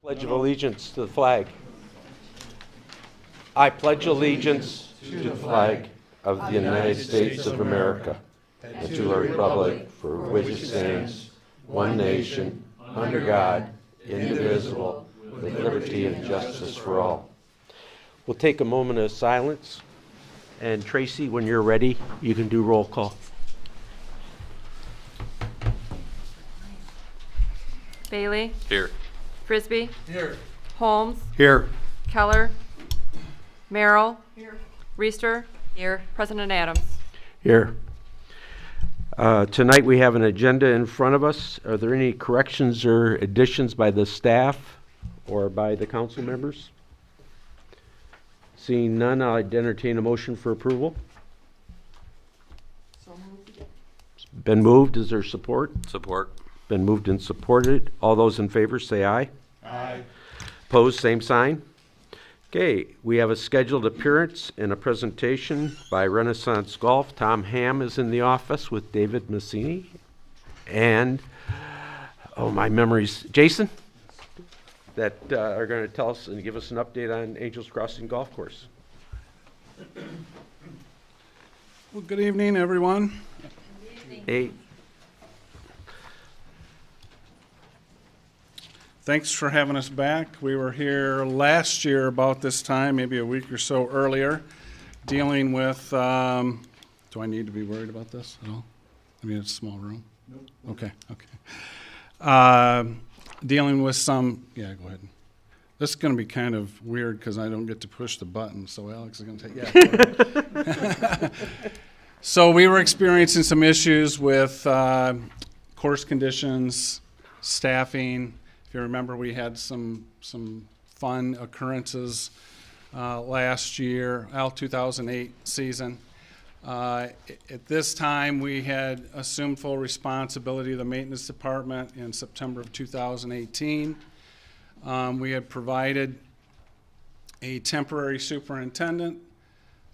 Pledge of allegiance to the flag. I pledge allegiance to the flag of the United States of America and to the republic for which it stands, one nation, under God, indivisible, with liberty and justice for all. We'll take a moment of silence, and Tracy, when you're ready, you can do roll call. Bailey? Here. Frisbee? Here. Holmes? Here. Keller? Merrill? Here. Reister? Here. President Adams? Here. Tonight we have an agenda in front of us. Are there any corrections or additions by the staff or by the council members? Seeing none, I'd entertain a motion for approval. So moved. It's been moved. Is there support? Support. Been moved and supported. All those in favor say aye. Aye. Opposed, same sign. Okay, we have a scheduled appearance and a presentation by Renaissance Golf. Tom Ham is in the office with David Massini. And, oh, my memories, Jason, that are going to tell us and give us an update on Angels Crossing Golf Course. Well, good evening, everyone. Hey. Thanks for having us back. We were here last year about this time, maybe a week or so earlier, dealing with, do I need to be worried about this at all? I mean, it's a small room. Nope. Okay. Dealing with some, yeah, go ahead. This is going to be kind of weird because I don't get to push the button, so Alex is going to take, yeah. So we were experiencing some issues with course conditions, staffing. If you remember, we had some fun occurrences last year, 2008 season. At this time, we had assumed full responsibility of the maintenance department in September of 2018. We had provided a temporary superintendent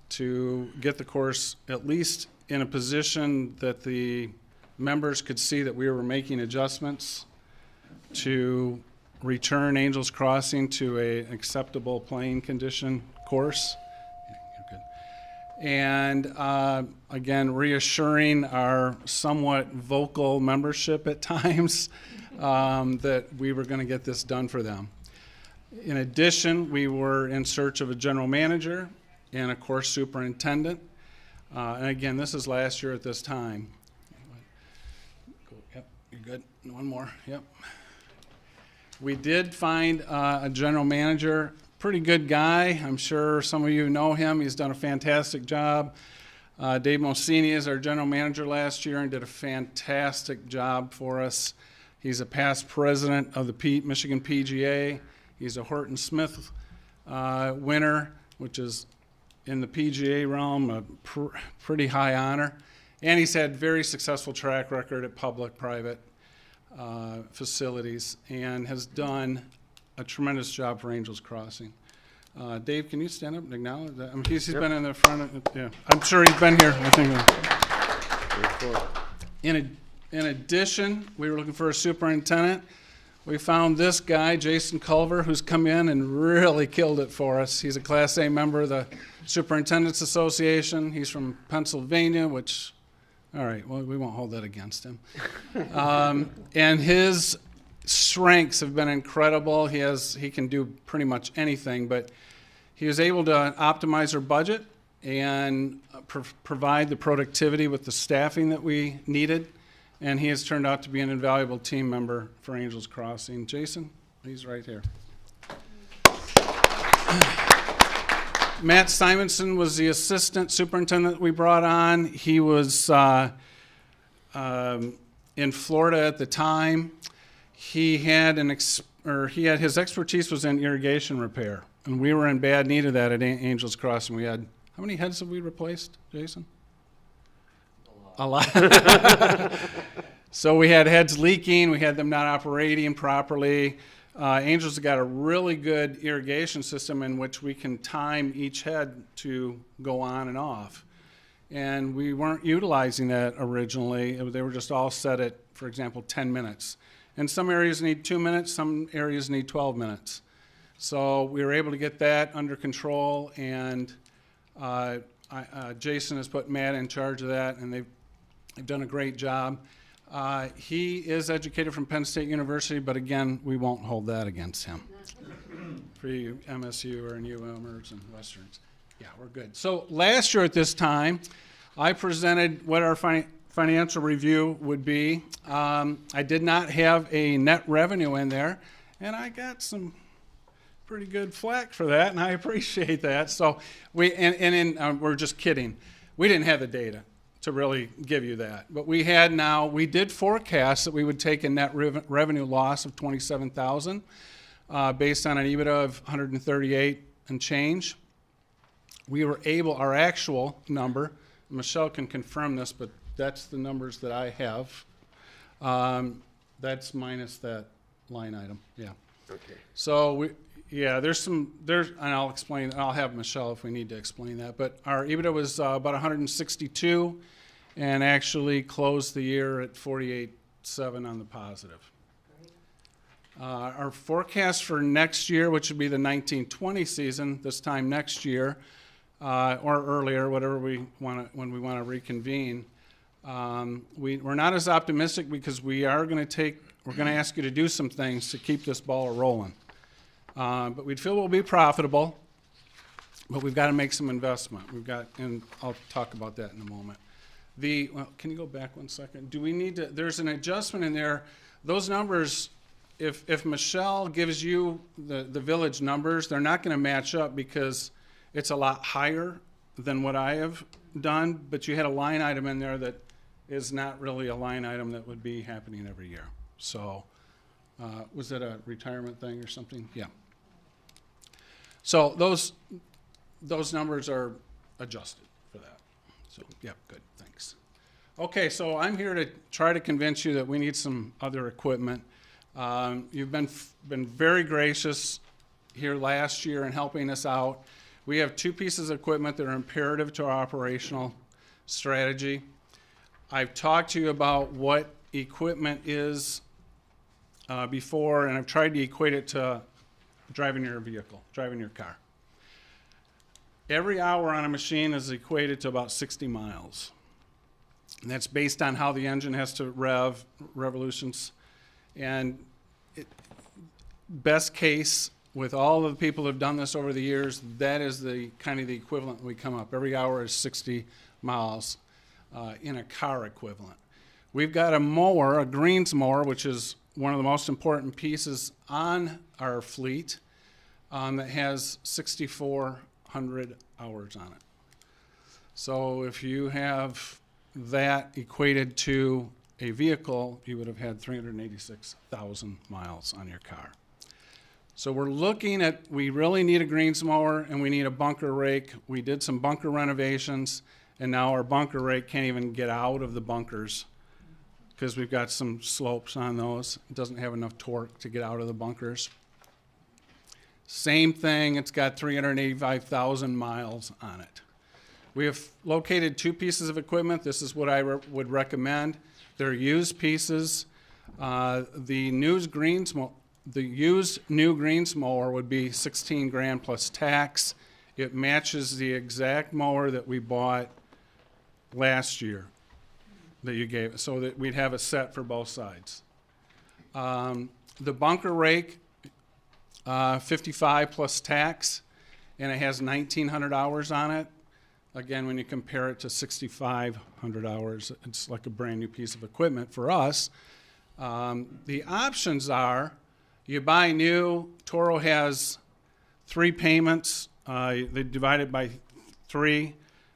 to get the course at least in a position that the members could see that we were making adjustments to return Angels Crossing to an acceptable playing condition course. Yeah, you're good. And again, reassuring our somewhat vocal membership at times that we were going to get this done for them. In addition, we were in search of a general manager and a course superintendent. And again, this is last year at this time. Yep, you're good. One more. Yep. We did find a general manager, pretty good guy. I'm sure some of you know him. He's done a fantastic job. Dave Mosini is our general manager last year and did a fantastic job for us. He's a past president of the Michigan PGA. He's a Horton Smith winner, which is in the PGA realm a pretty high honor. And he's had very successful track record at public-private facilities and has done a tremendous job for Angels Crossing. Dave, can you stand up and acknowledge that? I mean, he's been in the front. Yeah, I'm sure he's been here. I think. In addition, we were looking for a superintendent. We found this guy, Jason Culver, who's come in and really killed it for us. He's a Class A member of the Superintendents Association. He's from Pennsylvania, which. All right, well, we won't hold that against him. And his strengths have been incredible. He can do pretty much anything, but he was able to optimize our budget and provide the productivity with the staffing that we needed, and he has turned out to be an invaluable team member for Angels Crossing. Jason, he's right here. Matt Simonson was the assistant superintendent we brought on. He was in Florida at the time. He had his expertise was in irrigation repair, and we were in bad need of that at Angels Crossing. We had, how many heads have we replaced, Jason? A lot. So we had heads leaking. We had them not operating properly. Angels have got a really good irrigation system in which we can time each head to go on and off. And we weren't utilizing that originally. They were just all set at, for example, 10 minutes. and some areas need 2 minutes, some areas need 12 minutes. So we were able to get that under control, and Jason has put Matt in charge of that, and they've done a great job. He is educated from Penn State University, but again, we won't hold that against him. For you MSU and UMers and Westerns. Yeah, we're good. So last year at this time, I presented what our financial review would be. I did not have a net revenue in there, and I got some pretty good flack for that, and I appreciate that. So we're just kidding. We didn't have the data to really give you that, but we did forecast that we would take a net revenue loss of $27,000 based on an EBITDA of 138 and change. We were able, our actual number, Michelle can confirm this, but that's the numbers that I have. That's minus that line item, yeah. Okay. So and I'll explain, I'll have Michelle if we need to explain that, but our EBITDA was about 162 and actually closed the year at 48.7 on the positive. Our forecast for next year, which would be the 1920 season, this time next year, or earlier, whatever when we want to reconvene, we're not as optimistic because we're going to ask you to do some things to keep this ball rolling. But we feel we'll be profitable, but we've got to make some investment. And I'll talk about that in a moment. Can you go back 1 second? Do we need to, there's an adjustment in there. Those numbers, if Michelle gives you the village numbers, they're not going to match up because it's a lot higher than what I have done, but you had a line item in there that is not really a line item that would be happening every year. So was that a retirement thing or something? Yeah. So those numbers are adjusted for that. So yeah, good, thanks. Okay, so I'm here to try to convince you that we need some other equipment. You've been very gracious here last year in helping us out. We have 2 pieces of equipment that are imperative to our operational strategy. I've talked to you about what equipment is before, and I've tried to equate it to driving your vehicle, driving your car. Every hour on a machine is equated to about 60 miles. And that's based on how the engine has to revolutions. And best case, with all of the people who have done this over the years, that is the kind of the equivalent we come up. Every hour is 60 miles in a car equivalent. We've got a mower, a greens mower, which is one of the most important pieces on our fleet that has 6,400 hours on it. So if you have that equated to a vehicle, you would have had 386,000 miles on your car. So we're looking at, we really need a greens mower and we need a bunker rake. We did some bunker renovations, and now our bunker rake can't even get out of the bunkers because we've got some slopes on those. It doesn't have enough torque to get out of the bunkers. Same thing, it's got 385,000 miles on it. We have located 2 pieces of equipment. This is what I would recommend. They're used pieces. The used new greens mower would be 16 grand plus tax. It matches the exact mower that we bought last year that you gave, so that we'd have a set for both sides. The bunker rake, 55 plus tax, and it has 1,900 hours on it. Again, when you compare it to 6,500 hours, it's like a brand new piece of equipment for us. The options are, you buy new. Toro has 3 payments. They divide it by 3.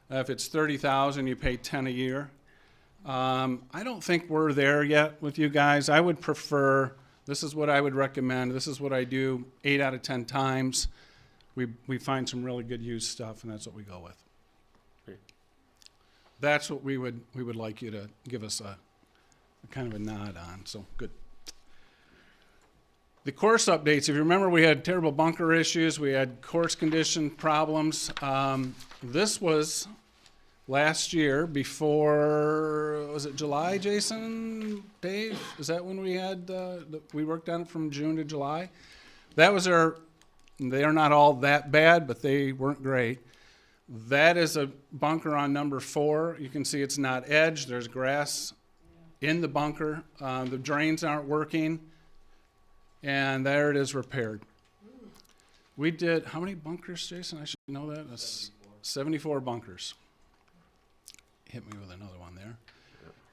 If it's 30,000, you pay 10 a year. I don't think we're there yet with you guys. I would prefer, this is what I would recommend. This is what I do 8 out of 10 times. We find some really good used stuff, and that's what we go with. Great. That's what we would like you to give us a kind of a nod on. So good. The course updates, if you remember, we had terrible bunker issues. We had course condition problems. This was last year before, was it July, Jason, Dave? Is that when we had, we worked on it from June to July? That was they are not all that bad, but they weren't great. That is a bunker on number 4. You can see it's not edged. There's grass in the bunker. The drains aren't working. And there it is repaired. We did, how many bunkers, Jason? I should know that. That's 74 bunkers. Hit me with another one there.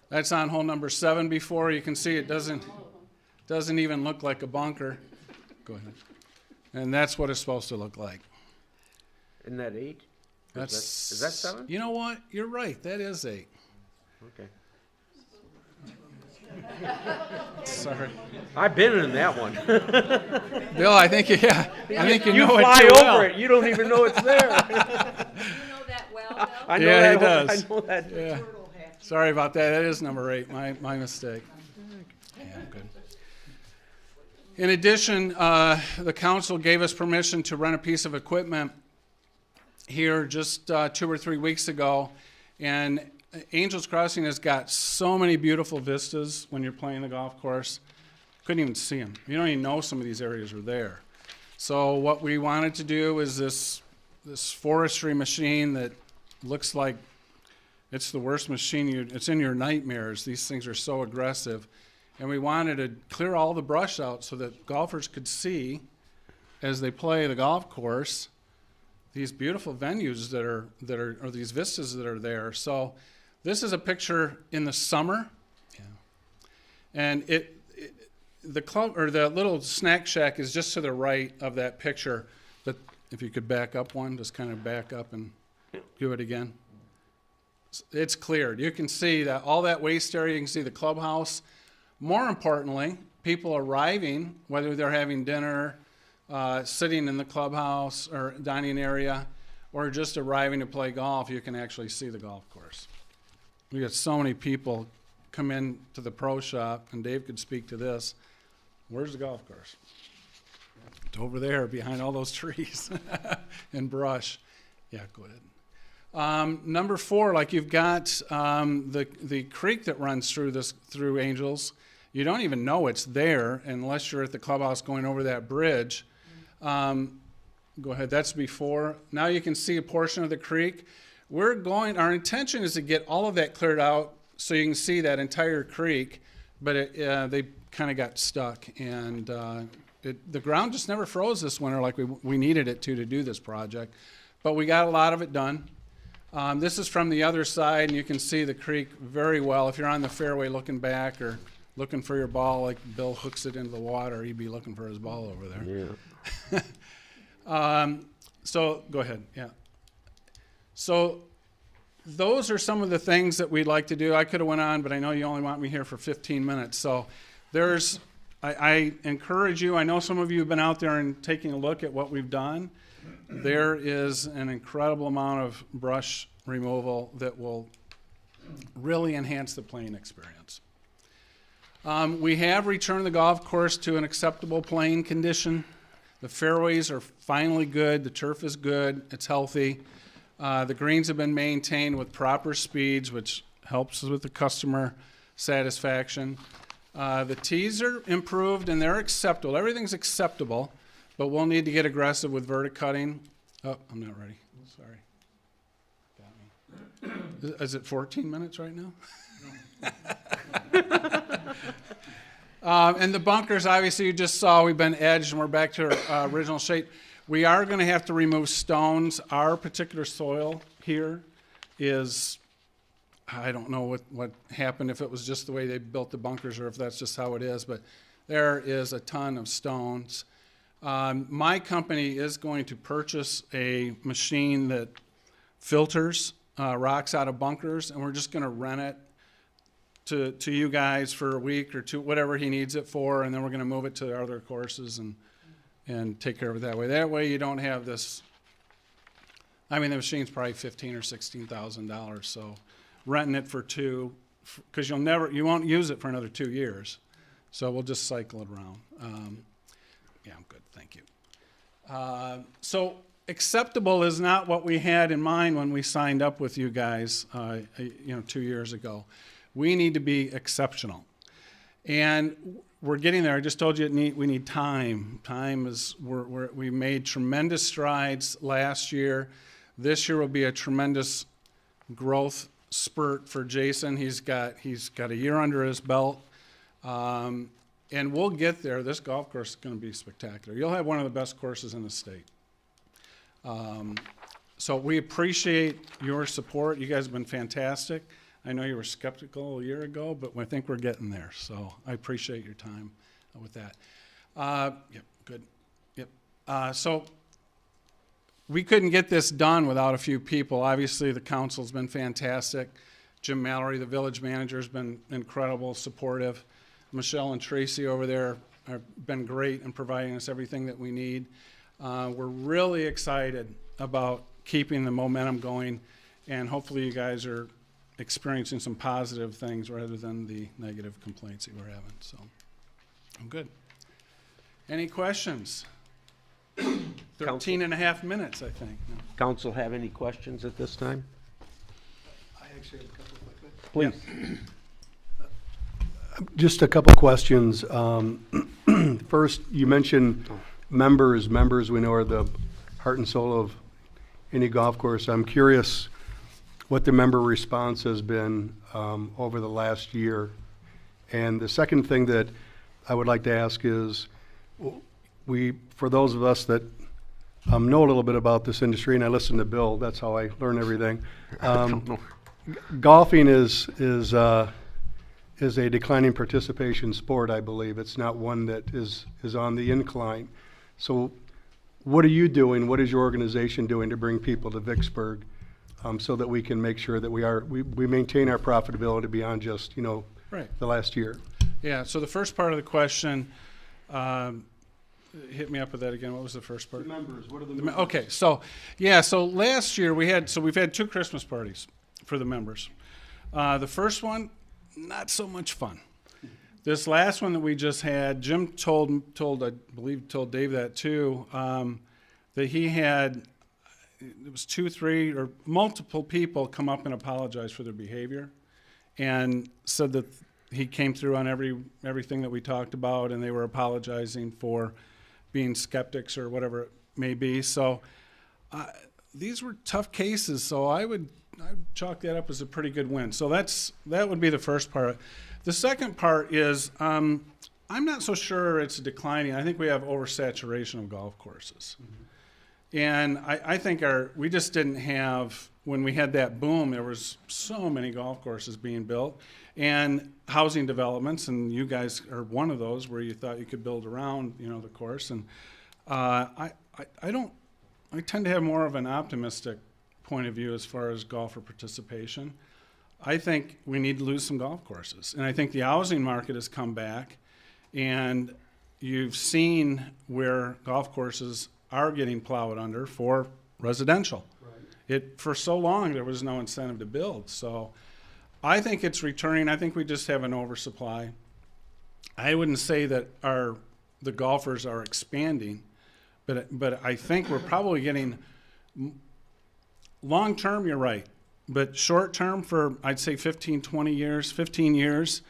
That's on hole number 7 before. You can see it doesn't even look like a bunker. Go ahead. And that's what it's supposed to look like. Isn't that 8? Is that 7? You know what? You're right. That is 8. Okay. Sorry. I've been in that one. Bill, I think, yeah. I think you know it fly too over well. it. You don't even know it's there. You know that well, Bill? I know Yeah, that. he does. I know that. Yeah. Sorry about that. That is number 8. My mistake. Yeah, good. In addition, the council gave us permission to rent a piece of equipment here just 2 or 3 weeks ago. And Angels Crossing has got so many beautiful vistas when you're playing the golf course. Couldn't even see them. You don't even know some of these areas are there. So what we wanted to do is this forestry machine that looks like it's the worst machine. It's in your nightmares. These things are so aggressive. And we wanted to clear all the brush out so that golfers could see, as they play the golf course, these beautiful venues that are or these vistas that are there. So this is a picture in the summer. Yeah. And the club or the little snack shack is just to the right of that picture. But if you could back up one, just kind of back up and do it again. It's cleared. You can see that all that waste area. You can see the clubhouse. More importantly, people arriving, whether they're having dinner, sitting in the clubhouse or dining area, or just arriving to play golf, you can actually see the golf course. We got so many people come in to the pro shop, and Dave could speak to this. Where's the golf course? It's over there behind all those trees and brush. Yeah, go ahead. Number 4, like you've got the creek that runs through Angels. You don't even know it's there unless you're at the clubhouse going over that bridge. Go ahead, that's before. Now you can see a portion of the creek. Our intention is to get all of that cleared out so you can see that entire creek, but they kind of got stuck. And the ground just never froze this winter like we needed it to do this project. But we got a lot of it done. This is from the other side, and you can see the creek very well. If you're on the fairway looking back or looking for your ball, like Bill hooks it into the water, he'd be looking for his ball over there. Yeah. So go ahead, yeah. So those are some of the things that we'd like to do. I could have went on, but I know you only want me here for 15 minutes. So I encourage you, I know some of you have been out there and taking a look at what we've done. There is an incredible amount of brush removal that will really enhance the playing experience. We have returned the golf course to an acceptable playing condition. The fairways are finally good. The turf is good. It's healthy. The greens have been maintained with proper speeds, which helps with the customer satisfaction. The tees are improved, and they're acceptable. Everything's acceptable, but we'll need to get aggressive with verticutting. Oh, I'm not ready. Sorry. Got me. Is it 14 minutes right now? And the bunkers, obviously, you just saw we've been edged and we're back to our original shape. We are going to have to remove stones. Our particular soil here is, I don't know what happened, if it was just the way they built the bunkers or if that's just how it is, but there is a ton of stones. My company is going to purchase a machine that filters rocks out of bunkers, and we're just going to rent it to you guys for a week or two, whatever he needs it for, and then we're going to move it to other courses and take care of it that way. That way you don't have this. I mean, the machine's probably $15,000 or $16,000, so renting it for 2, because you won't use it for another 2 years, so we'll just cycle it around. Yeah, I'm good, thank you. So acceptable is not what we had in mind when we signed up with you guys, 2 years ago. We need to be exceptional. And we're getting there. I just told you we need time. Time is, we made tremendous strides last year. This year will be a tremendous growth spurt for Jason. He's got a year under his belt. And we'll get there. This golf course is going to be spectacular. You'll have one of the best courses in the state. So we appreciate your support. You guys have been fantastic. I know you were skeptical a year ago, but I think we're getting there. So I appreciate your time with that. Yep, good. Yep. So we couldn't get this done without a few people. Obviously, the council's been fantastic. Jim Mallory, the village manager, has been incredible, supportive. Michelle and Tracy over there have been great in providing us everything that we need. We're really excited about keeping the momentum going, and hopefully you guys are experiencing some positive things rather than the negative complaints that we're having. So I'm good. Any questions? 13 and a half minutes, I think. No. Council have any questions at this time? I actually have a couple of Please. Just a couple questions. First, you mentioned members. Members we know are the heart and soul of any golf course. I'm curious what the member response has been over the last year. And the second thing that I would like to ask is, for those of us that know a little bit about this industry, and I listen to Bill, that's how I learn everything. Golfing is a declining participation sport, I believe. It's not one that is on the incline. So what are you doing, what is your organization doing to bring people to Vicksburg so that we can make sure that we maintain our profitability beyond just, Right. the last year? Yeah, so the first part of the question, hit me up with that again. What was the first part? The members, what are the members? Okay, so last year we've had 2 Christmas parties for the members. The first one, not so much fun. This last one that we just had, Jim told Dave that too, that he had, it was 2, 3, or multiple people come up and apologize for their behavior, and said that he came through on everything that we talked about, and they were apologizing for being skeptics or whatever it may be. So these were tough cases, so I would chalk that up as a pretty good win. So that would be the first part. The second part is I'm not so sure it's declining. I think we have oversaturation of golf courses. Mm-hmm. And I think we just didn't have, when we had that boom, there was so many golf courses being built and housing developments, and you guys are one of those where you thought you could build around, the course. And I tend to have more of an optimistic point of view as far as golfer participation. I think we need to lose some golf courses. And I think the housing market has come back, and you've seen where golf courses are getting plowed under for residential. Right. For so long, there was no incentive to build. So I think it's returning. I think we just have an oversupply. I wouldn't say that the golfers are expanding, but I think we're probably getting, long term, you're right. But short term, for I'd say 15 years,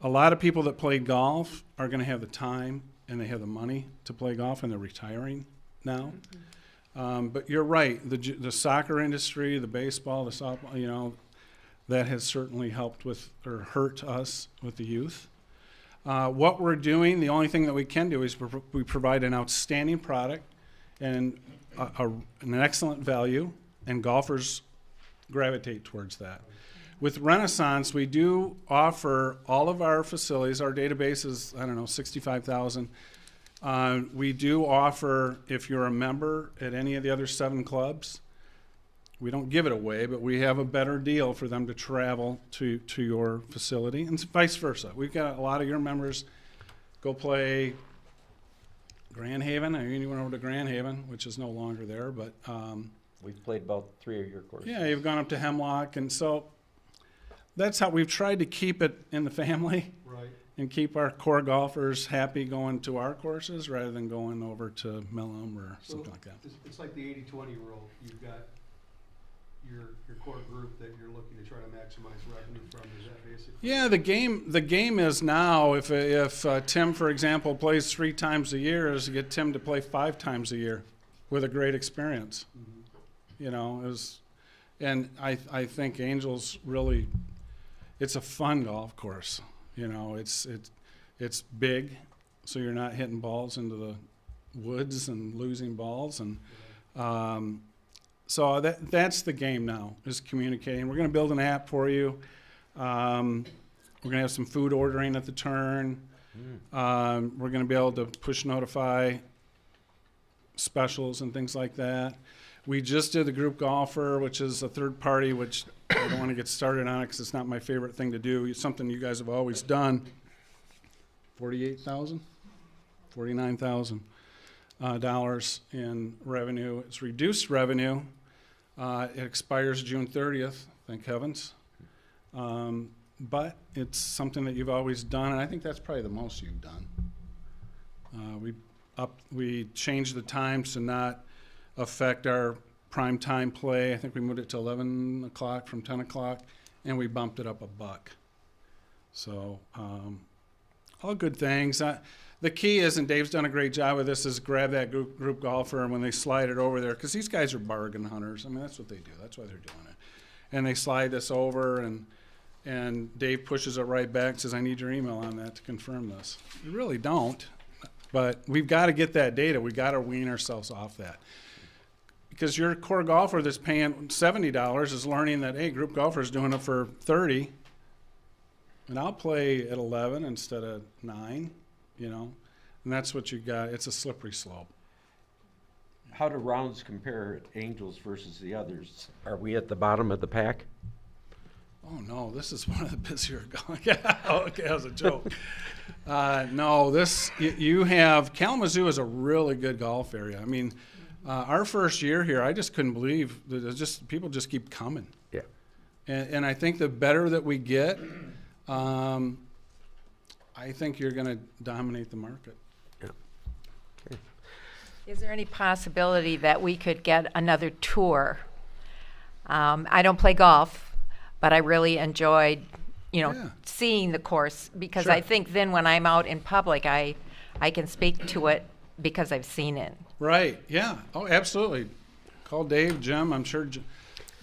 a lot of people that play golf are going to have the time and they have the money to play golf, and they're retiring now. Mm-hmm. But you're right. The soccer industry, the baseball, the softball, that has certainly helped with or hurt us with the youth. What we're doing, the only thing that we can do is we provide an outstanding product and an excellent value, and golfers gravitate towards that. With Renaissance, we do offer all of our facilities. Our database is, 65,000. We do offer, if you're a member at any of the other 7 clubs, we don't give it away, but we have a better deal for them to travel to your facility, and vice versa. We've got a lot of your members go play Grand Haven. I mean, you went over to Grand Haven, which is no longer there, but We've played about 3 of your courses. yeah, you've gone up to Hemlock, and so that's how we've tried to keep it in the family. Right. and keep our core golfers happy going to our courses rather than going over to Mellum or something like that. It's like the 80-20 rule. You've got your core group that you're looking to try to maximize revenue from. Is that basically? Yeah, the game is now, if Tim, for example, plays 3 times a year, is to get Tim to play 5 times a year with a great experience. You know, and I think Angels really, it's a fun golf course. You know, it's big, so you're not hitting balls into the woods and losing balls, and so that's the game now, is communicating. We're going to build an app for you. We're going to have some food ordering at the turn. We're going to be able to push notify specials and things like that. We just did the group golfer, which is a third party, which I don't want to get started on it because it's not my favorite thing to do. It's something you guys have always done. $48,000, $49,000 in revenue. It's reduced revenue. It expires June 30th, thank heavens. But it's something that you've always done, and I think that's probably the most you've done. We changed the times to not affect our prime time play. I think we moved it to 11 o'clock from 10 o'clock, and we bumped it up $1. So all good things. The key is, and Dave's done a great job with this, is grab that group golfer, and when they slide it over there, because these guys are bargain hunters. I mean, that's what they do. That's why they're doing it. And they slide this over, and Dave pushes it right back, says, I need your email on that to confirm this. You really don't, but we've got to get that data. We've got to wean ourselves off that. Because your core golfer that's paying $70 is learning that, hey, group golfer is doing it for $30, and I'll play at 11 instead of 9, you know, and that's what you got. It's a slippery slope. How do rounds compare Angels versus the others? Are we at the bottom of the pack? Oh, no, this is one of the busier golf. Yeah, okay, that was a joke. No, you have, Kalamazoo is a really good golf area. I mean, our first year here, I just couldn't believe that people just keep coming. Yeah. And I think the better that we get, I think you're going to dominate the market. Yeah. Okay. Is there any possibility that we could get another tour? I don't play golf, but I really enjoyed, Yeah. seeing the course, because Sure. I think then when I'm out in public, I can speak to it because I've seen it. Right, yeah. Oh, absolutely. Call Dave, Jim. I'm sure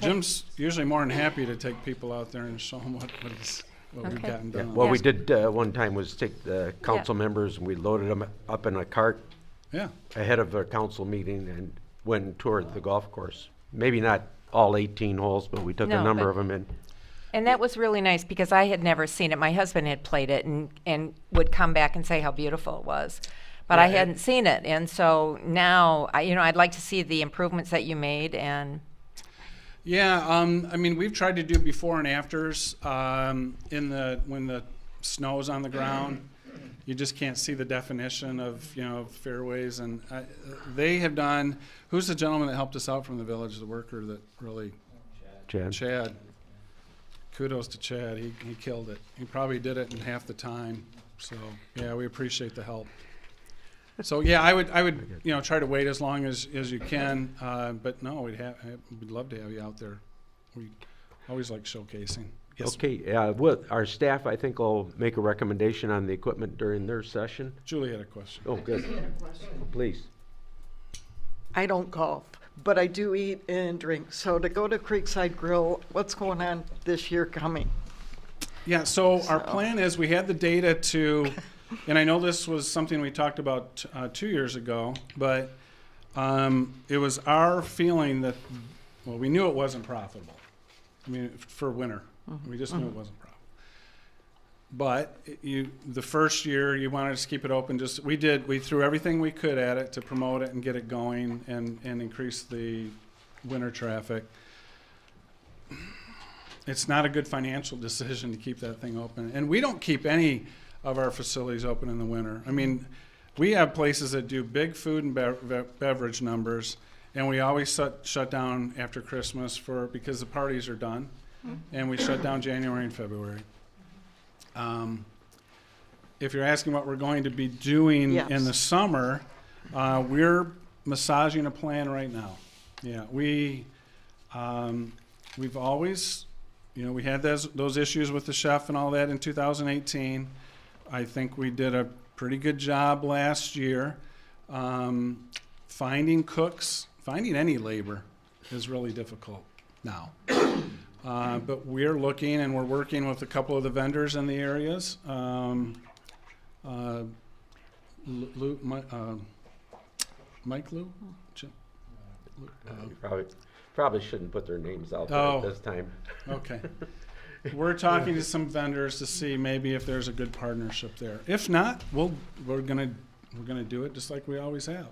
Jim's usually more than happy to take people out there and show them what we've Okay. gotten Yeah. done. What we Yes. did one time was take the council members and we loaded them up in a cart Yeah. ahead of a council meeting and went and toured the golf course. Maybe not all 18 holes, but we took a No, number but- of them in. And that was really nice because I had never seen it. My husband had played it and would come back and say how beautiful it was. But I Yeah, hadn't seen it. And so now, I'd like to see the improvements that you made. And Yeah, I mean, we've tried to do before and afters when the snow's on the ground. You just can't see the definition of fairways, and they have done. Who's the gentleman that helped us out from the village? The worker that really, Chad? Chad. Kudos to Chad. He killed it. He probably did it in half the time. So yeah, we appreciate the help. So yeah, I would try to wait as long as you can. But no, we'd love to have you out there. We always like showcasing. Yes. Okay, our staff, I think, will make a recommendation on the equipment during their session. Julie had a question. Oh, good. Please. I don't golf, but I do eat and drink. So to go to Creekside Grill, what's going on this year coming? Yeah, so our plan is we had the data to, and I know this was something we talked about 2 years ago, but it was our feeling that, well, we knew it wasn't profitable. I mean, for winter, we just knew it wasn't profitable. But the first year, you wanted us to keep it open. We threw everything we could at it to promote it and get it going and increase the winter traffic. It's not a good financial decision to keep that thing open. And we don't keep any of our facilities open in the winter. I mean, we have places that do big food and beverage numbers, and we always shut down after Christmas because the parties are done, and we shut down January and February. if you're asking what we're going to be doing Yes. in the summer, we're massaging a plan right now. Yeah, we've always, we had those issues with the chef and all that in 2018. I think we did a pretty good job last year. Finding cooks, finding any labor is really difficult now. But we're looking and we're working with a couple of the vendors in the areas. Mike Lou? Probably shouldn't put their names out there Oh. at this time. Okay. We're talking to some vendors to see maybe if there's a good partnership there. If not, we're gonna do it just like we always have.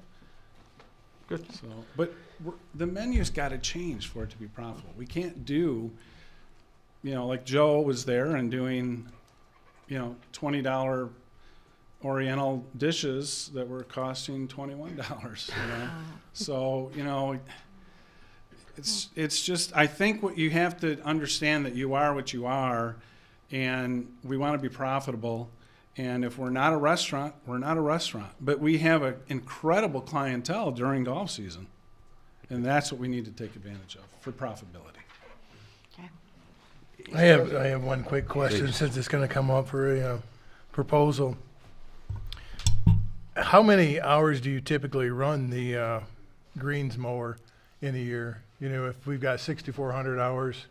Good. So, but the menu's got to change for it to be profitable. We can't do, like Joe was there and doing, $20 Oriental dishes that were costing $21. So it's just, I think what you have to understand that you are what you are, and we want to be profitable. And if we're not a restaurant, we're not a restaurant. But we have an incredible clientele during golf season, and that's what we need to take advantage of for profitability. Okay. I have one quick question since it's going to come up for a proposal. How many hours do you typically run the greens mower in a year? If we've got 6,400 hours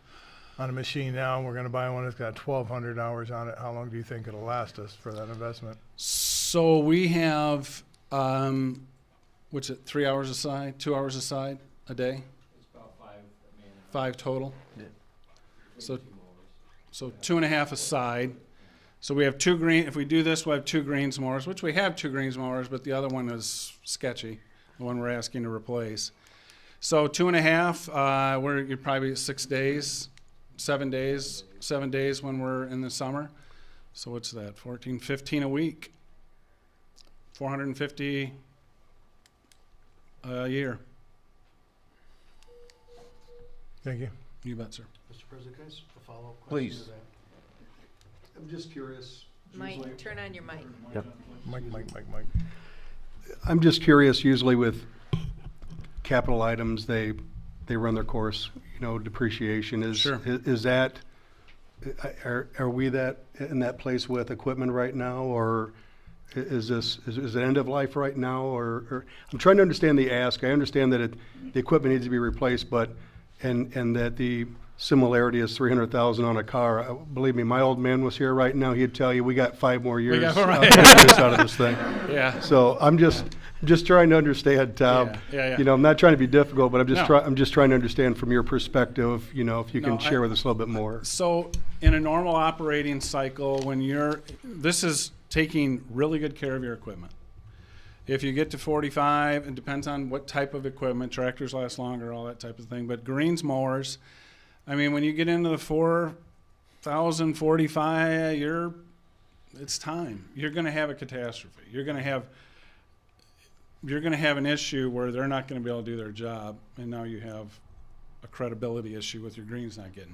on a machine now, and we're going to buy one that's got 1,200 hours on it, how long do you think it'll last us for that investment? So we have, 3 hours aside, 2 hours aside a day? It's about 5. 5 total? Yeah. So 2.5 aside. So we have 2 green, if we do this, we'll have 2 greens mowers, which we have 2 greens mowers, but the other one is sketchy, the one we're asking to replace. So 2.5, you're probably 6 days, 7 days when we're in the summer. So what's that, 14, 15 a week, 450 a year. Thank you. You bet, sir. Mr. President, can I ask a follow-up Please. question to that? I'm just curious. Mike, turn on your mic. Yep. Mike. I'm just curious, usually with capital items, they run their course, depreciation. Sure. Is that, are we in that place with equipment right now, or is it end of life right now, or I'm trying to understand the ask. I understand that the equipment needs to be replaced, but, and that the similarity is 300,000 on a car. Believe me, my old man was here right now. He'd tell you we got 5 more years got- out of this thing. Yeah. So I'm just trying to understand, Tom. Yeah. I'm not trying to be difficult, but No. I'm just trying to understand from your perspective, if you can No, share with us a little bit more. So in a normal operating cycle, this is taking really good care of your equipment. If you get to 45, it depends on what type of equipment. Tractors last longer, all that type of thing. But greens mowers, when you get into the 4,000, 45, it's time. You're going to have a catastrophe. You're going to have an issue where they're not going to be able to do their job, and now you have a credibility issue with your greens not getting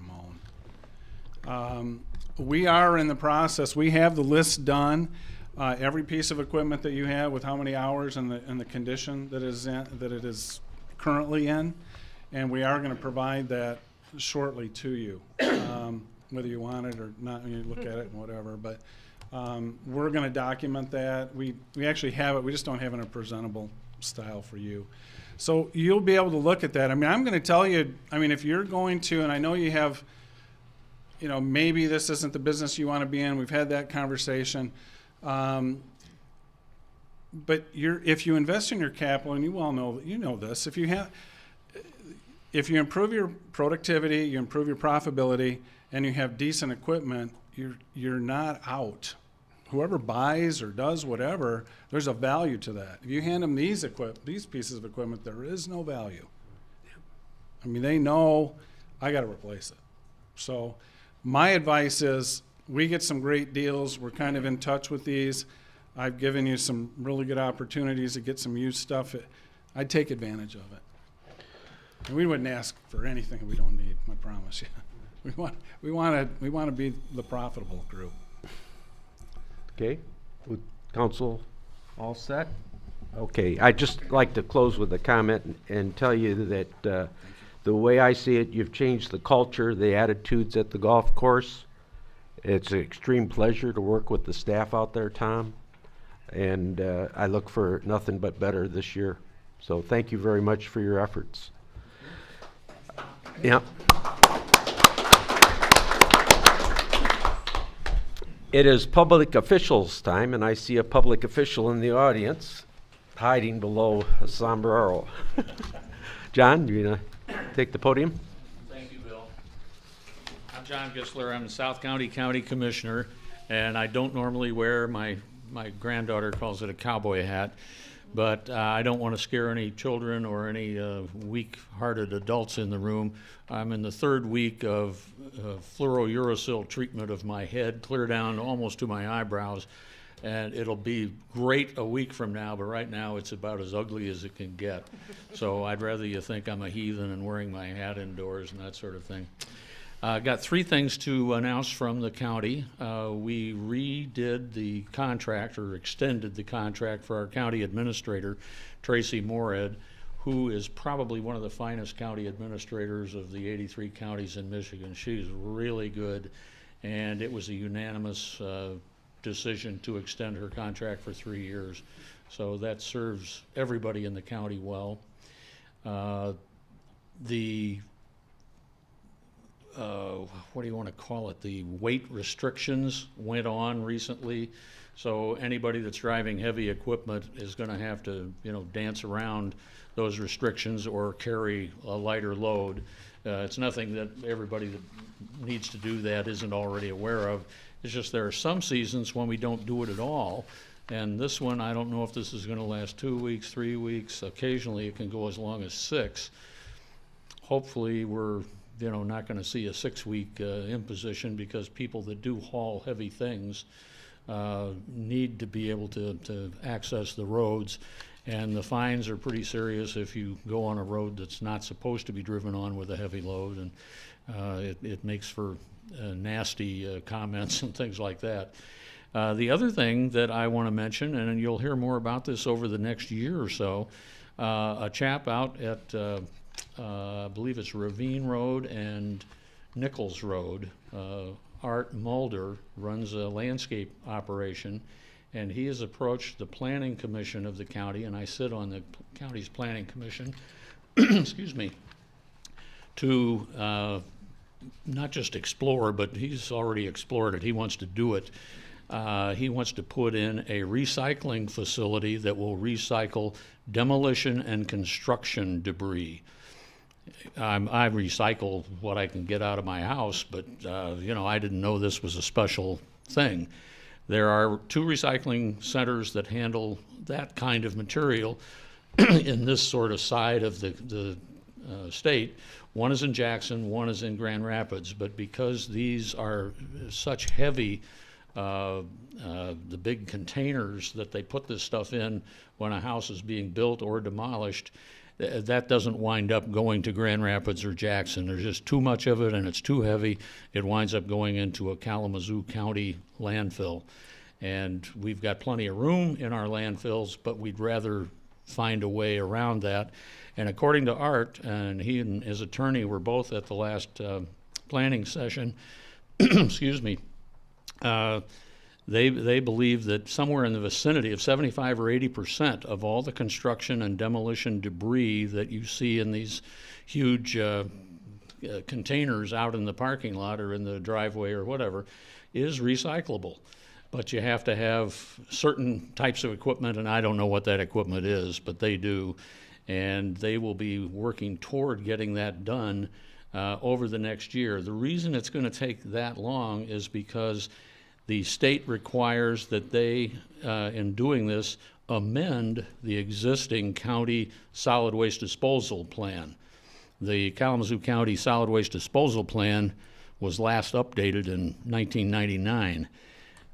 mown. We are in the process. We have the list done. Every piece of equipment that you have with how many hours and the condition that it is currently in, and we are going to provide that shortly to you, whether you want it or not. You look at it and whatever, but we're going to document that. We actually have it. We just don't have it in a presentable style for you. So you'll be able to look at that. I'm going to tell you, if you're going to, and I know you have, maybe this isn't the business you want to be in. We've had that conversation. But if you invest in your capital, and you well know, this, if you improve your productivity, you improve your profitability, and you have decent equipment, you're not out. Whoever buys or does whatever, there's a value to that. If you hand them these pieces of equipment, there is no value. They know I got to replace it. So my advice is we get some great deals. We're kind of in touch with these. I've given you some really good opportunities to get some used stuff. I'd take advantage of it. And we wouldn't ask for anything we don't need, I promise you. We want to be the profitable group. Okay. With council all set? Okay, I'd just like to close with a comment and tell you that the way I see it, you've changed the culture, the attitudes at the golf course. It's an extreme pleasure to work with the staff out there, Tom, and I look for nothing but better this year. So thank you very much for your efforts. Yeah. It is public officials' time, and I see a public official in the audience hiding below a sombrero. John, you gonna take the podium? Thank you, Bill. I'm John Gisler. I'm the South County County Commissioner, and I don't normally wear my granddaughter calls it a cowboy hat, but I don't want to scare any children or any weak-hearted adults in the room. I'm in the third week of fluorouracil treatment of my head, clear down almost to my eyebrows, and it'll be great a week from now, but right now it's about as ugly as it can get. So I'd rather you think I'm a heathen and wearing my hat indoors and that sort of thing. Got three things to announce from the county. We redid the contract, or extended the contract, for our county administrator, Tracy Moorhead, who is probably one of the finest county administrators of the 83 counties in Michigan. She's really good, and it was a unanimous decision to extend her contract for 3 years. So that serves everybody in the county well. What do you want to call it? The weight restrictions went on recently. So anybody that's driving heavy equipment is going to have to, dance around those restrictions or carry a lighter load. It's nothing that everybody that needs to do that isn't already aware of. It's just there are some seasons when we don't do it at all. And this one, I don't know if this is going to last 2 weeks, 3 weeks. Occasionally it can go as long as 6. Hopefully we're not going to see a 6-week imposition, because people that do haul heavy things need to be able to access the roads. And the fines are pretty serious if you go on a road that's not supposed to be driven on with a heavy load, and it makes for nasty comments and things like that. The other thing that I want to mention, and you'll hear more about this over the next year or so, a chap out at I believe it's Ravine Road and Nichols Road, Art Mulder, runs a landscape operation, and he has approached the Planning Commission of the county, and I sit on the county's Planning Commission, excuse me, to not just explore, but he's already explored it. He wants to do it. He wants to put in a recycling facility that will recycle demolition and construction debris. I recycle what I can get out of my house, but I didn't know this was a special thing. There are 2 recycling centers that handle that kind of material in this sort of side of the state. One is in Jackson, one is in Grand Rapids, but because these are such heavy, the big containers that they put this stuff in when a house is being built or demolished, that doesn't wind up going to Grand Rapids or Jackson. There's just too much of it, and it's too heavy. It winds up going into a Kalamazoo County landfill. And we've got plenty of room in our landfills, but we'd rather find a way around that. And according to Art, and he and his attorney were both at the last planning session, excuse me, they believe that somewhere in the vicinity of 75 or 80% of all the construction and demolition debris that you see in these huge containers out in the parking lot or in the driveway or whatever is recyclable. But you have to have certain types of equipment, and I don't know what that equipment is, but they do. And they will be working toward getting that done over the next year. The reason it's going to take that long is because the state requires that they, in doing this, amend the existing county solid waste disposal plan. The Kalamazoo County Solid Waste Disposal Plan was last updated in 1999.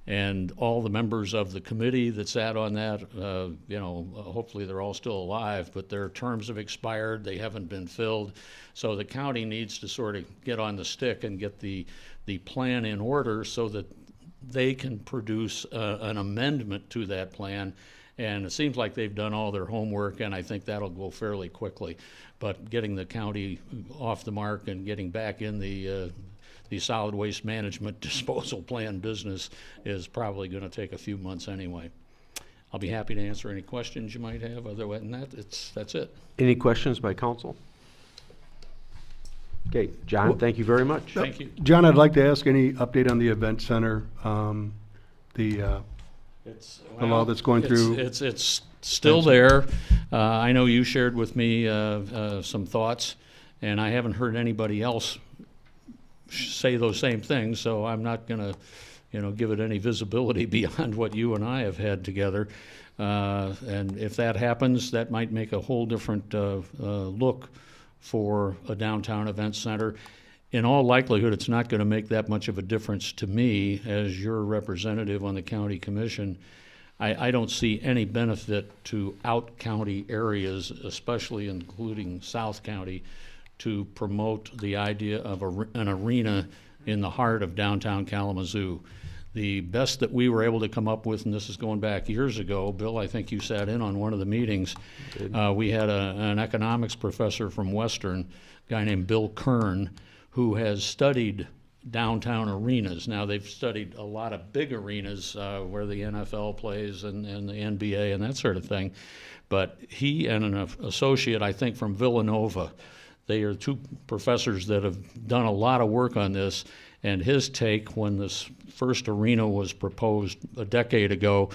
And all the members of the committee that sat on that, hopefully they're all still alive, but their terms have expired, they haven't been filled. So the county needs to sort of get on the stick and get the plan in order so that they can produce an amendment to that plan. And it seems like they've done all their homework, and I think that'll go fairly quickly. But getting the county off the mark and getting back in the solid waste management disposal plan business is probably going to take a few months anyway. I'll be happy to answer any questions you might have. Other than that, that's it. Any questions by council? Okay, John, thank you very much. Thank you. John, I'd like to ask any update on the event center, the law that's going through. It's still there. I know you shared with me some thoughts, and I haven't heard anybody else say those same things, so I'm not going to give it any visibility beyond what you and I have had together. And if that happens, that might make a whole different look for a downtown event center. In all likelihood, it's not going to make that much of a difference to me as your representative on the county commission. I don't see any benefit to out-county areas, especially including South County, to promote the idea of an arena in the heart of downtown Kalamazoo. The best that we were able to come up with, and this is going back years ago, Bill, I think you sat in on one of the meetings. We had an economics professor from Western, a guy named Bill Kern, who has studied downtown arenas. Now, they've studied a lot of big arenas where the NFL plays and the NBA and that sort of thing. But he and an associate, I think, from Villanova, they are two professors that have done a lot of work on this. And his take when this first arena was proposed a decade ago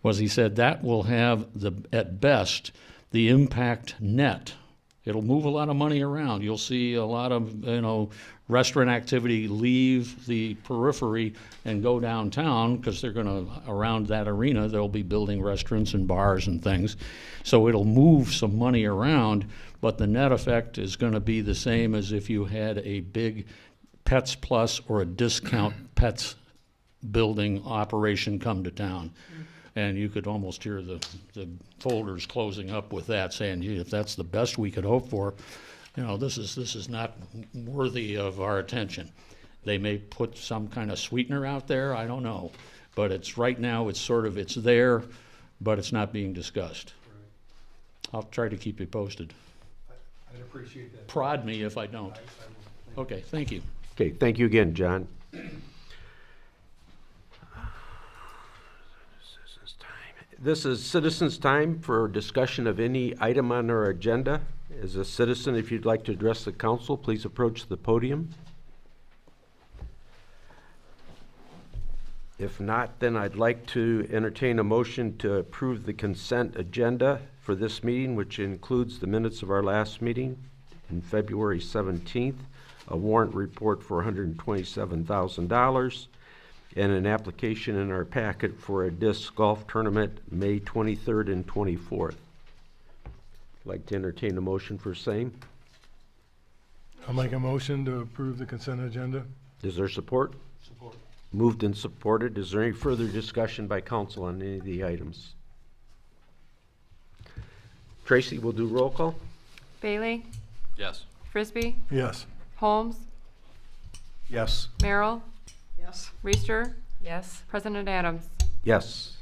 was he said that will have, at best, the impact net. It'll move a lot of money around. You'll see a lot of, restaurant activity leave the periphery and go downtown because they're going to, around that arena, they'll be building restaurants and bars and things. So it'll move some money around, but the net effect is going to be the same as if you had a big Pets Plus or a discount pets building operation come to town. And you could almost hear the folders closing up with that, saying, gee, if that's the best we could hope for, this is not worthy of our attention. They may put some kind of sweetener out there, I don't know. But it's right now, it's there, but it's not being discussed. Right. I'll try to keep you posted. I'd appreciate that. Prod me if I don't. Okay, thank you. Okay, thank you again, John. This is citizens' time for discussion of any item on our agenda. As a citizen, if you'd like to address the council, please approach the podium. If not, then I'd like to entertain a motion to approve the consent agenda for this meeting, which includes the minutes of our last meeting on February 17th, a warrant report for $127,000, and an application in our packet for a disc golf tournament May 23rd and 24th. I'd like to entertain a motion for same. I'll make a motion to approve the consent agenda. Is there support? Support. Moved and supported. Is there any further discussion by council on any of the items? Tracy, we'll do roll call. Bailey? Yes. Frisbee? Yes. Holmes? Yes. Merrill? Yes. Reister? Yes. President Adams? Yes.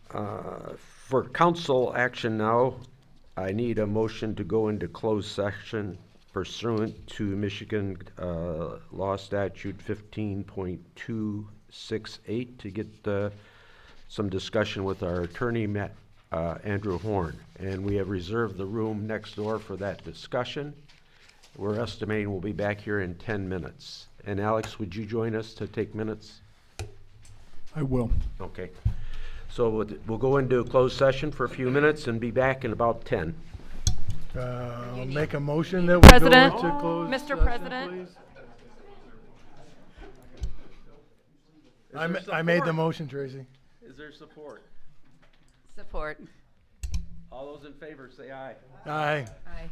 For council action now, I need a motion to go into closed session pursuant to Michigan Law Statute 15.268 to get some discussion with our attorney, Andrew Horn. And we have reserved the room next door for that discussion. We're estimating we'll be back here in 10 minutes. And Alex, would you join us to take minutes? I will. Okay. So we'll go into a closed session for a few minutes and be back in about 10. I'll make a motion that we go President, into closed Mr. session, President. please. I made the motion, Tracy. Is there support? Support. All those in favor say aye. Aye. Aye.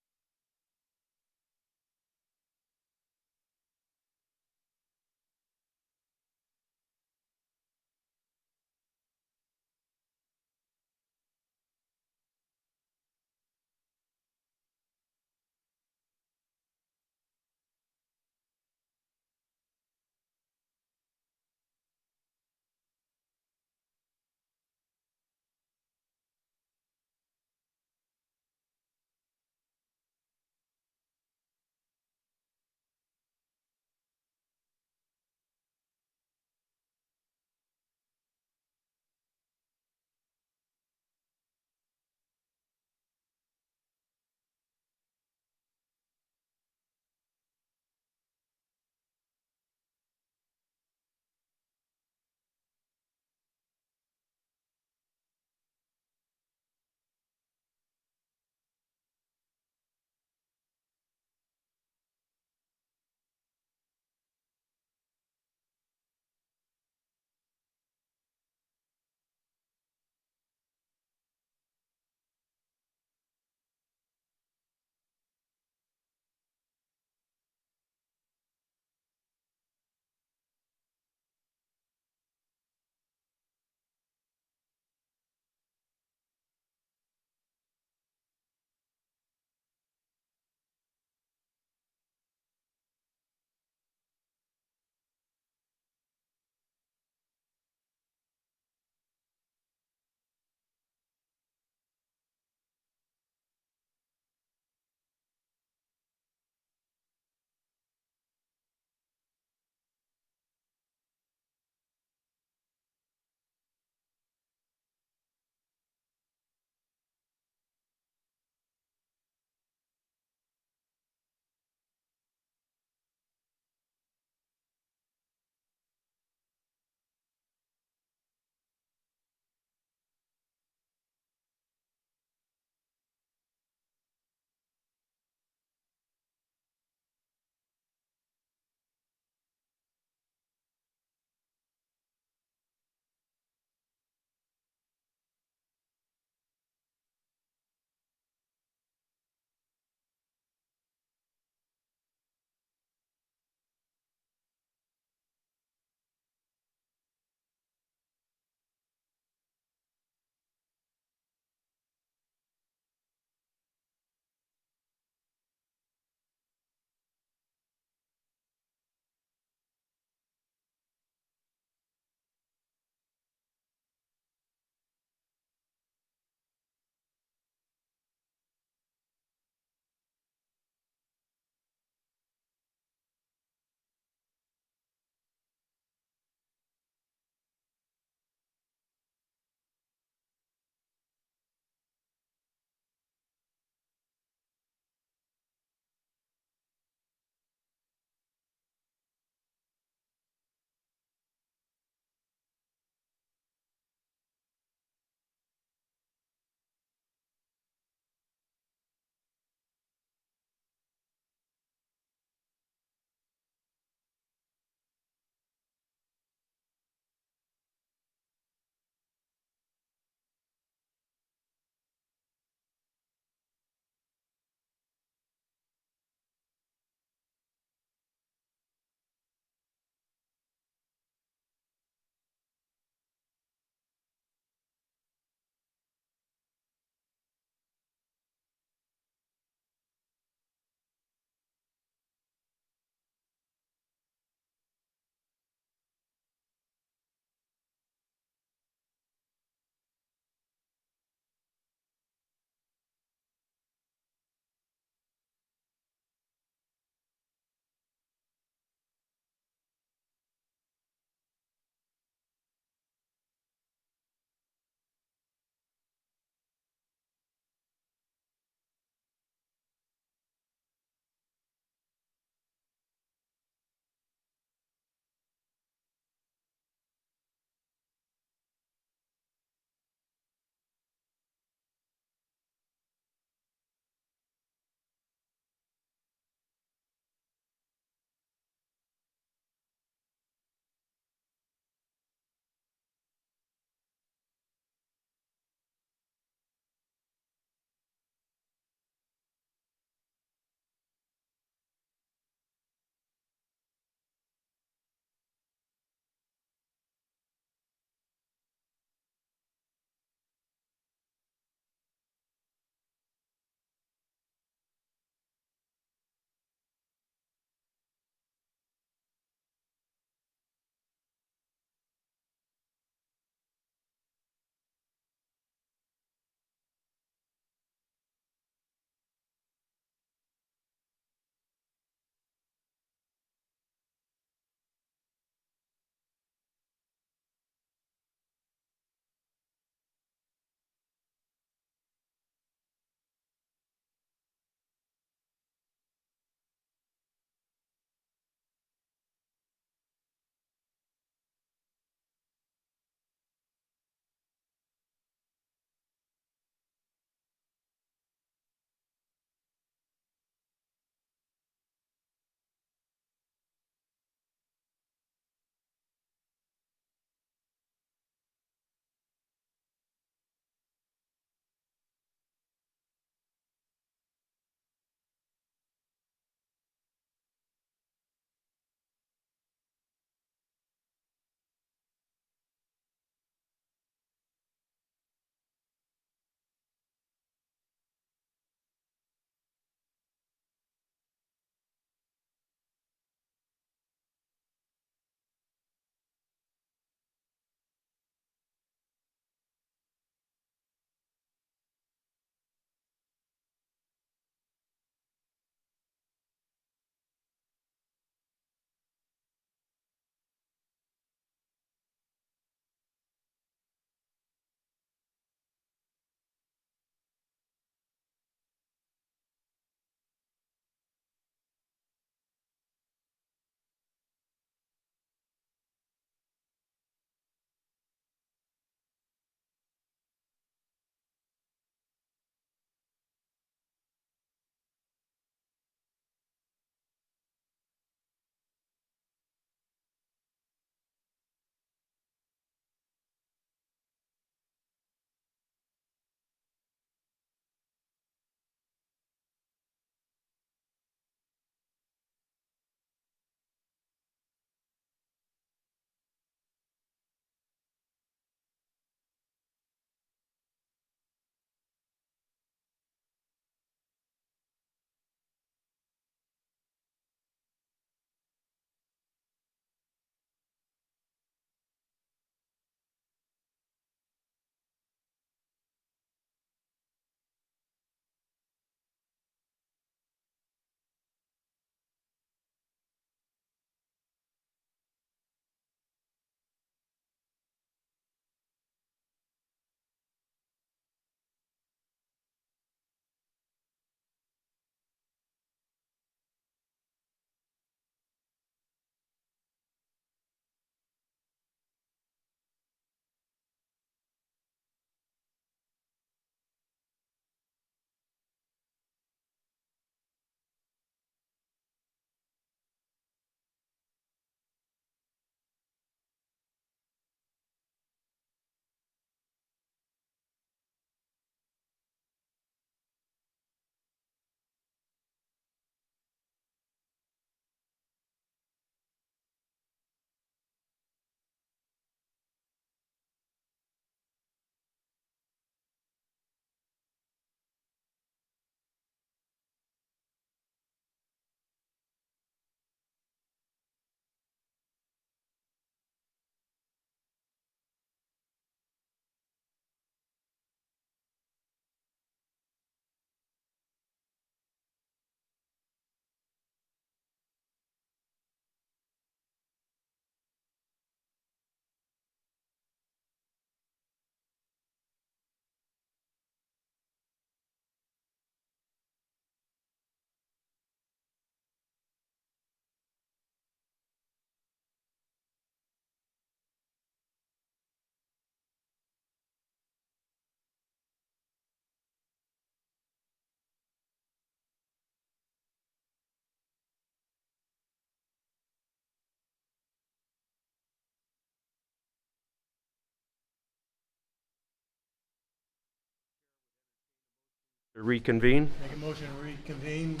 Reconvene. Make a motion to reconvene.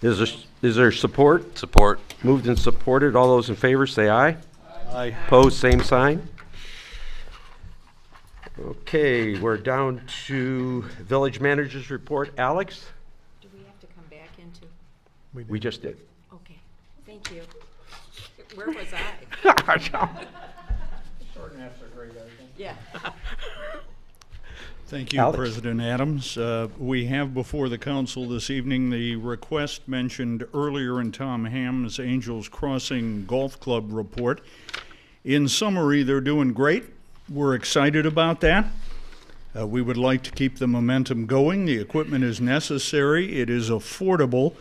Is there support? Support. Moved and supported. All those in favor say aye. Aye. Opposed, same sign. Okay, we're down to village manager's report. Alex? Do we have to come back into? We just did. Okay, thank you. Where was I? Short naps are great, I think. Yeah. Thank you, Alex. President Adams. We have before the council this evening the request mentioned earlier in Tom Ham's Angels Crossing Golf Club report. In summary, they're doing great. We're excited about that. We would like to keep the momentum going. The equipment is necessary, it is affordable,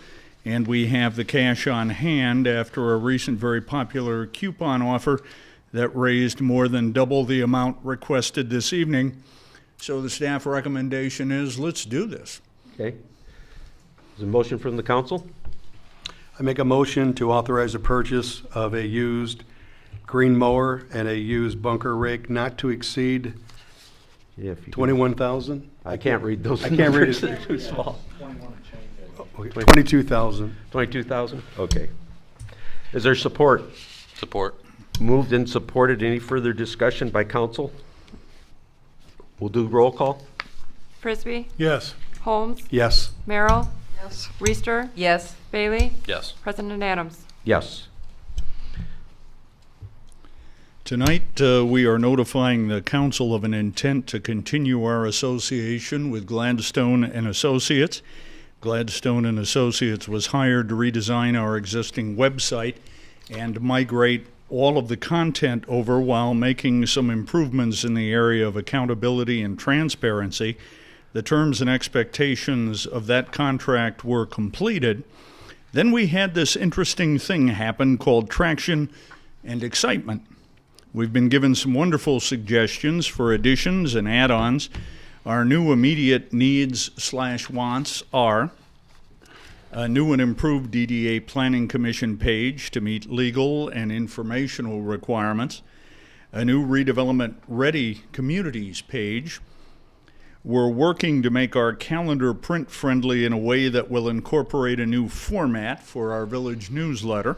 and we have the cash on hand after a recent very popular coupon offer that raised more than double the amount requested this evening. So the staff recommendation is, let's do this. Okay. Is a motion from the council? I make a motion to authorize the purchase of a used green mower and a used bunker rake not to exceed Yeah, if you can- 21,000? I can't read those. I can't read numbers. it. They're too small. 22,000. 22,000? Okay. Is there support? Support. Moved and supported. Any further discussion by council? We'll do roll call. Frisbee, Yes. Holmes, Yes. Merrill, Yes. Reister, Yes. Bailey, Yes. President Adams. Yes. Tonight, we are notifying the council of an intent to continue our association with Gladstone and Associates. Gladstone and Associates was hired to redesign our existing website and migrate all of the content over while making some improvements in the area of accountability and transparency. The terms and expectations of that contract were completed. Then we had this interesting thing happen called traction and excitement. We've been given some wonderful suggestions for additions and add-ons. Our new immediate needs/wants are a new and improved DDA Planning Commission page to meet legal and informational requirements, a new redevelopment ready communities page. We're working to make our calendar print friendly in a way that will incorporate a new format for our village newsletter.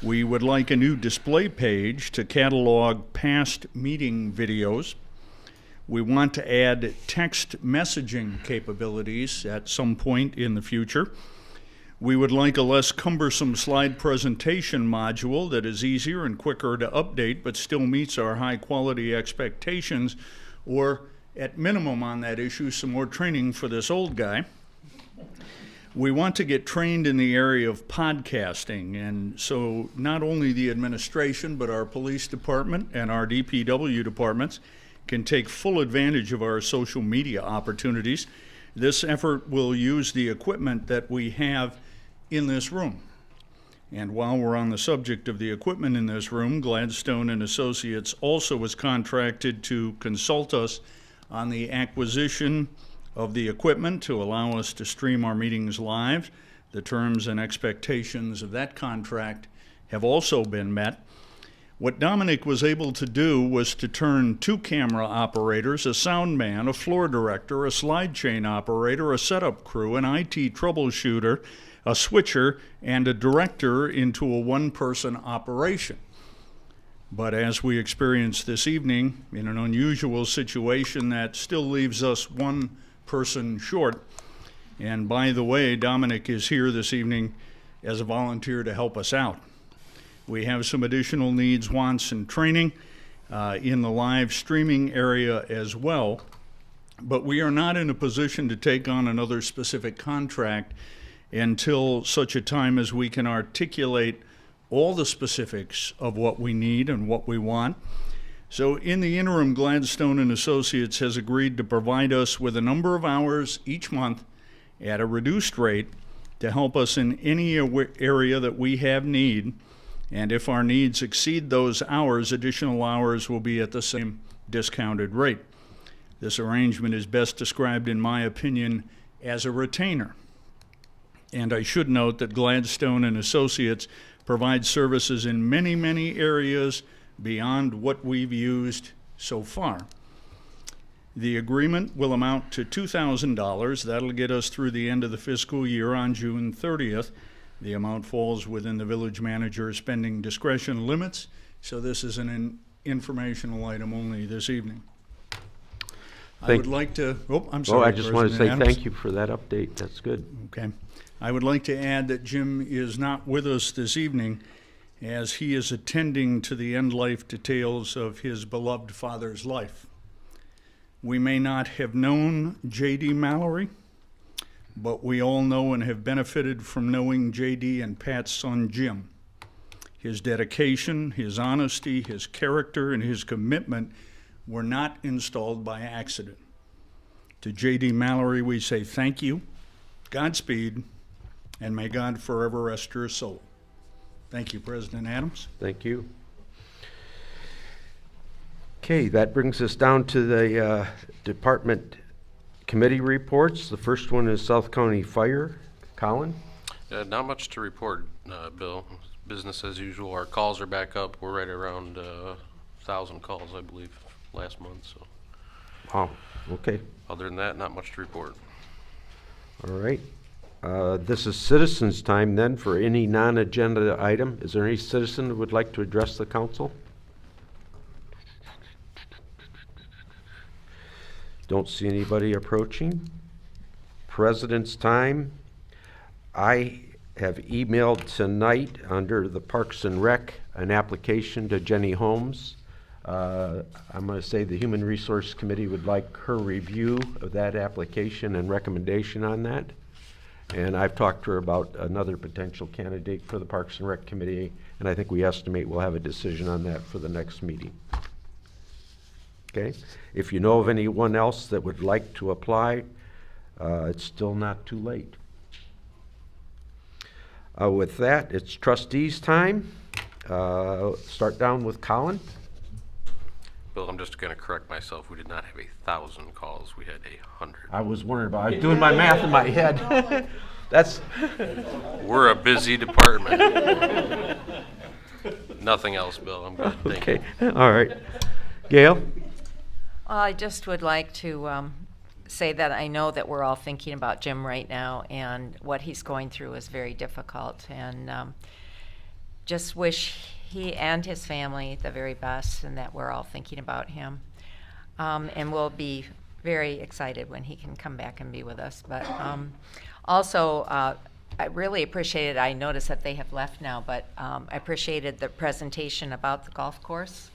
We would like a new display page to catalog past meeting videos. We want to add text messaging capabilities at some point in the future. We would like a less cumbersome slide presentation module that is easier and quicker to update but still meets our high quality expectations, or at minimum on that issue, some more training for this old guy. We want to get trained in the area of podcasting, and so not only the administration but our police department and our DPW departments can take full advantage of our social media opportunities. This effort will use the equipment that we have in this room. And while we're on the subject of the equipment in this room, Gladstone and Associates also was contracted to consult us on the acquisition of the equipment to allow us to stream our meetings live. The terms and expectations of that contract have also been met. What Dominic was able to do was to turn 2 camera operators, a sound man, a floor director, a slide chain operator, a setup crew, an IT troubleshooter, a switcher, and a director into a 1-person operation. But as we experienced this evening, in an unusual situation that still leaves us 1 person short. And by the way, Dominic is here this evening as a volunteer to help us out. We have some additional needs, wants, and training in the live streaming area as well. But we are not in a position to take on another specific contract until such a time as we can articulate all the specifics of what we need and what we want. So in the interim, Gladstone and Associates has agreed to provide us with a number of hours each month at a reduced rate to help us in any area that we have need. And if our needs exceed those hours, additional hours will be at the same discounted rate. This arrangement is best described, in my opinion, as a retainer. And I should note that Gladstone and Associates provide services in many, many areas beyond what we've used so far. The agreement will amount to $2,000. That'll get us through the end of the fiscal year on June 30th. The amount falls within the village manager's spending discretion limits, so this is an informational item only this evening. I would like to, I'm sorry. Oh, I just want to say President Adams. thank you for that update. That's good. Okay. I would like to add that Jim is not with us this evening as he is attending to the end-life details of his beloved father's life. We may not have known J.D. Mallory, but we all know and have benefited from knowing J.D. and Pat's son Jim. His dedication, his honesty, his character, and his commitment were not installed by accident. To J.D. Mallory, we say thank you, Godspeed, and may God forever rest your soul. Thank you, President Adams. Thank you. Okay, that brings us down to the department committee reports. The first one is South County Fire. Colin? Not much to report, Bill. Business as usual. Our calls are back up. We're right around 1,000 calls, I believe, last month. So, Wow, okay. other than that, not much to report. All right. This is citizens' time then for any non-agenda item. Is there any citizen who would like to address the council? Don't see anybody approaching. President's time. I have emailed tonight under the Parks and Rec an application to Jenny Holmes. I'm going to say the Human Resource Committee would like her review of that application and recommendation on that. And I've talked to her about another potential candidate for the Parks and Rec Committee, and I think we estimate we'll have a decision on that for the next meeting. Okay? If you know of anyone else that would like to apply, it's still not too late. With that, it's trustees' time. Start down with Colin. Bill, I'm just going to correct myself. We did not have 1,000 calls. We had 100. I was wondering about, I was doing my math in my head. We're a busy department. Nothing else, Bill. I'm good. Thank Okay, you. all right. Gail? I just would like to say that I know that we're all thinking about Jim right now, and what he's going through is very difficult, and just wish he and his family the very best, and that we're all thinking about him. And we'll be very excited when he can come back and be with us. But also, I really appreciated, I noticed that they have left now, but I appreciated the presentation about the golf course,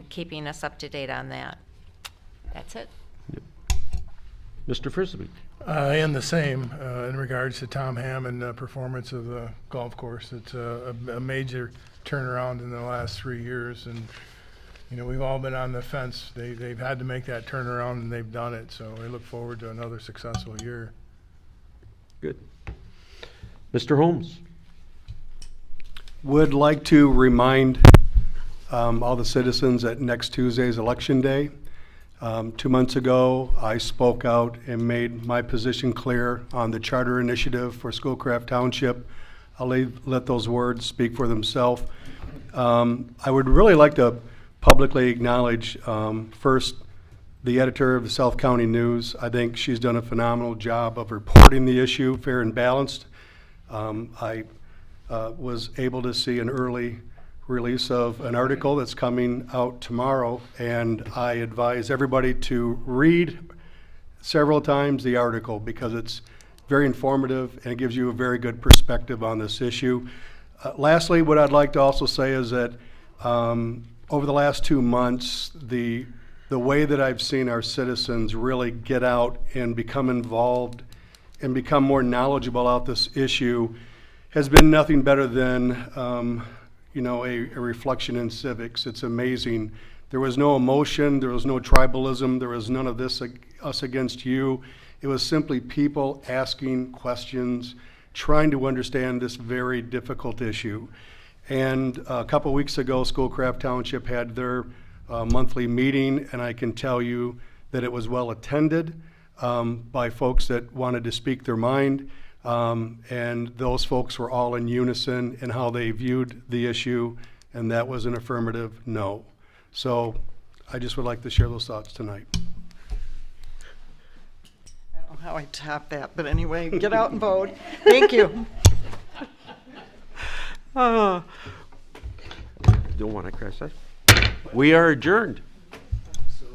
keeping us up to date on that. That's it. Mr. Frisbee? And the same in regards to Tom Hammond performance of the golf course. It's a major turnaround in the last 3 years, and you know, we've all been on the fence. They've had to make that turnaround, and they've done it. So we look forward to another successful year. Good. Mr. Holmes? Would like to remind all the citizens that next Tuesday's Election Day. 2 months ago, I spoke out and made my position clear on the charter initiative for Schoolcraft Township. I'll let those words speak for themselves. I would really like to publicly acknowledge first the editor of the South County News. I think she's done a phenomenal job of reporting the issue fair and balanced. I was able to see an early release of an article that's coming out tomorrow, and I advise everybody to read several times the article because it's very informative and it gives you a very good perspective on this issue. Lastly, what I'd like to also say is that over the last 2 months, the way that I've seen our citizens really get out and become involved and become more knowledgeable about this issue has been nothing better than a reflection in civics. It's amazing. There was no emotion, there was no tribalism, there was none of this us against you. It was simply people asking questions, trying to understand this very difficult issue. And a couple weeks ago, Schoolcraft Township had their monthly meeting, and I can tell you that it was well attended by folks that wanted to speak their mind. And those folks were all in unison in how they viewed the issue, and that was an affirmative no. So I just would like to share those thoughts tonight. how I top that, but anyway, get out and vote. Thank you. Don't want to crash that. We are adjourned. So,